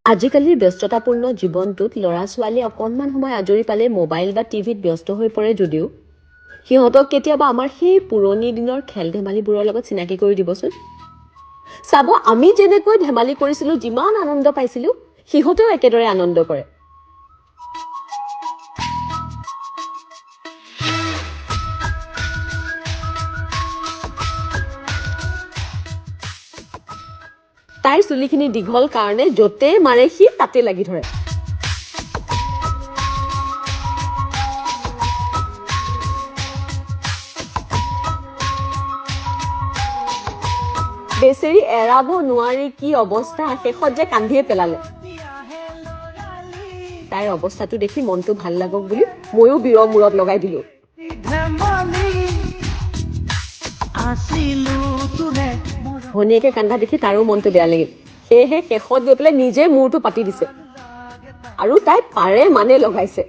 আজিকালিৰ ব্যস্ততাপূৰ্ণ জীৱনটোত ল'ৰা-ছোৱালীয়ে অকণমান সময় আজৰি পালে মোবাইল বা টিভিত ব্যস্ত হৈ পৰে যদিও সিহঁতক কেতিয়াবা আমাৰ সেই পুৰণি দিনৰ খেল-ধেমালিবোৰৰ লগত চিনাকি কৰি দিবচোন। চাব, আমি যেনেকৈ ধেমালি কৰিছিলোঁ, যিমান আনন্দ পাইছিলোঁ, সিহঁতেও একেদৰে আনন্দ কৰে। তাইৰ চুলিখিনি দীঘল কাৰণে য'তে মাৰে সি তাতে লাগি ধৰে। বেচেৰি এৰাব নোৱাৰি কি অৱস্থা, শেষত যে কান্দিয়ে পেলালে। তাইৰ অৱস্থাটো দেখি মনটো ভাল লাগক বুলি ময়ো বীৰৰ মূৰত লগাই দিলো। ভনীয়েকে কান্দা দেখি তাৰো মনটো বেয়া লাগিল। সেয়েহে শেষত গৈ পেলাই নিজে মূৰটো পাতি দিছে আৰু তাই পাৰে মানে লগাইছে।